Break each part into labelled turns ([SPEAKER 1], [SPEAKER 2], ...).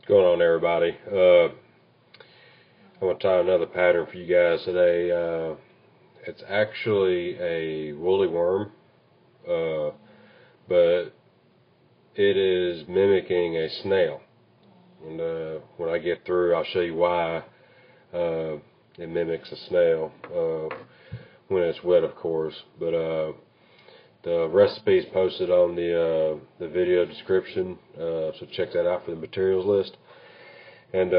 [SPEAKER 1] What's going on, everybody? I'm going to tie another pattern for you guys today. It's actually a woolly worm, but it is mimicking a snail. And when I get through, I'll show you why it mimics a snail when it's wet, of course. But the recipe is posted on the video description, so check that out for the materials list. And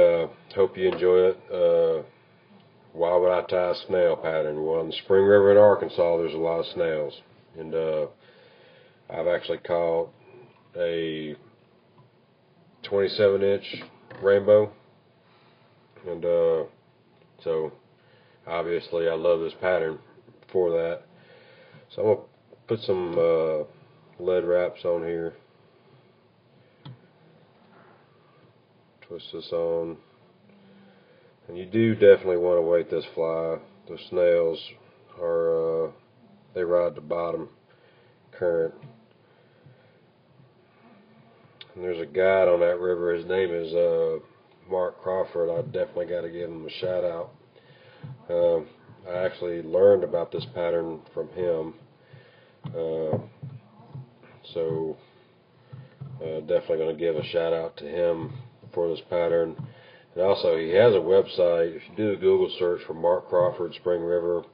[SPEAKER 1] hope you enjoy it. Why would I tie a snail pattern? Well, in the Spring River in Arkansas, there's a lot of snails, and I've actually caught a 27-inch rainbow, and so obviously I love this pattern for that. So I'm gonna put some lead wraps on here. Twist this on, and you do definitely want to weight this fly. The snails are they ride the bottom current, and there's a guide on that river. His name is Mark Crawford. I definitely got to give him a shout out. I actually learned about this pattern from him, so definitely going to give a shout out to him for this pattern. And also, he has a website. If you do a Google search for Mark Crawford Spring River,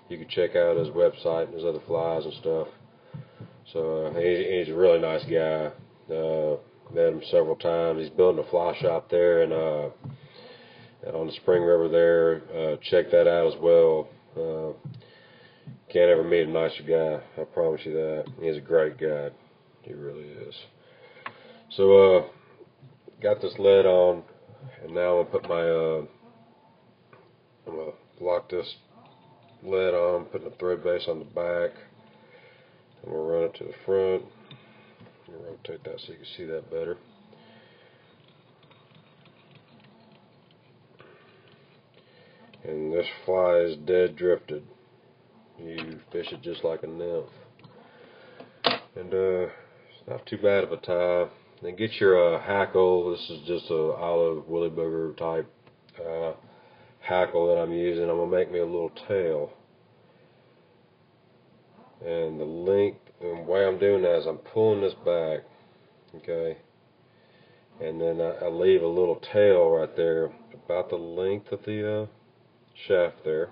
[SPEAKER 1] you can check out his website and his other flies and stuff. So he's a really nice guy. Met him several times. He's building a fly shop there and on the Spring River there. Check that out as well. Can't ever meet a nicer guy, I promise you that. He's a great guy. He really is. So got this lead on, and now I'm gonna put my I'm gonna lock this lead on, putting the thread base on the back. I'm gonna run it to the front. I'm gonna rotate that so you can see that better. And this fly is dead drifted. You fish it just like a nymph. And it's not too bad of a tie. Then get your hackle. This is just a olive woolly booger type hackle that I'm using. I'm gonna make me a little tail. And the length, and the way I'm doing that is I'm pulling this back, okay, and then I leave a little tail right there, about the length of the shaft there,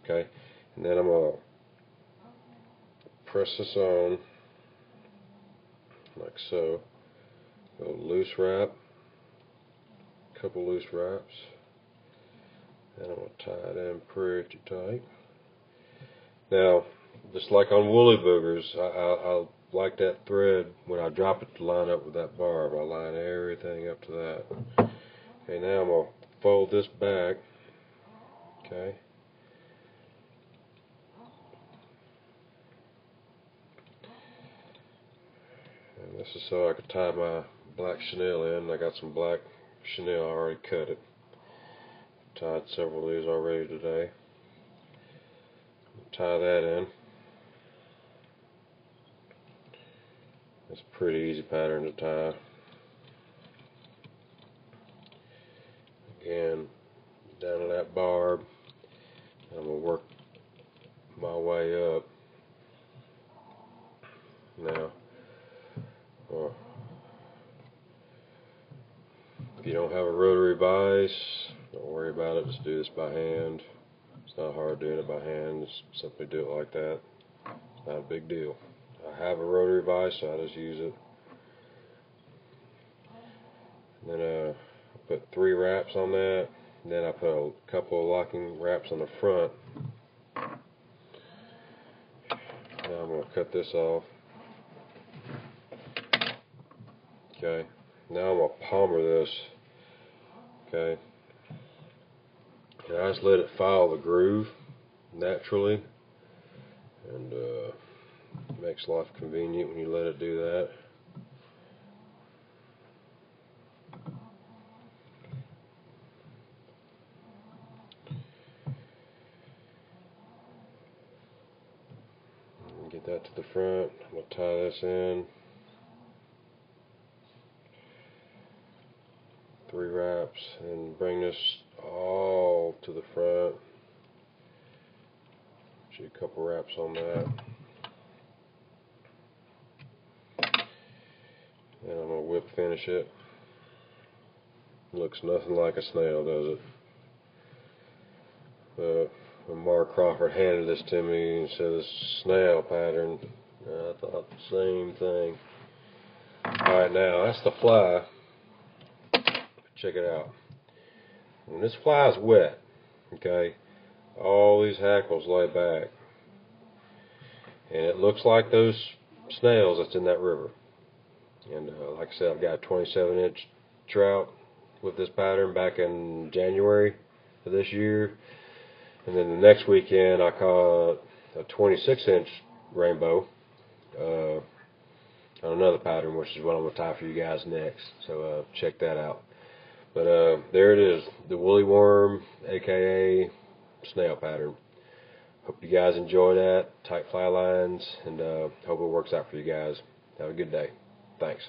[SPEAKER 1] okay, and then I'm gonna press this on like so. Go loose wrap, couple loose wraps, and I'm gonna tie it in pretty tight. Now, just like on woolly boogers, I like that thread when I drop it to line up with that barb. I line everything up to that. Okay, now I'm going to fold this back. Okay. And this is so I can tie my black chenille in. I got some black chenille, I already cut it. Tied several of these already today. Tie that in. It's a pretty easy pattern to tie. Again, down to that barb. I'm going to work my way up. Now, if you don't have a rotary vise, don't worry about it. Just do this by hand. It's not hard doing it by hand. Just simply do it like that. It's not a big deal. I have a rotary vise, so I just use it. And then I put 3 wraps on that. And then I put a couple of locking wraps on the front. Now I'm going to cut this off. Okay. Now I'm going to palmer this. Okay. And I just let it follow the groove naturally. And makes life convenient when you let it do that. Get that to the front. I'm going to tie this in. 3 wraps, and bring this all to the front. Shoot a couple wraps on that. And I'm going to whip finish it. Looks nothing like a snail, does it? When Mark Crawford handed this to me and said this snail pattern, I thought the same thing. Alright, now that's the fly. Check it out. When this fly is wet, okay, all these hackles lay back. And it looks like those snails that's in that river. And like I said, I've got a 27-inch trout with this pattern back in January of this year. And then the next weekend I caught a 26-inch rainbow on another pattern, which is what I'm going to tie for you guys next. So check that out. But there it is, the woolly worm, aka snail pattern. Hope you guys enjoy that. Tight fly lines, and hope it works out for you guys. Have a good day. Thanks.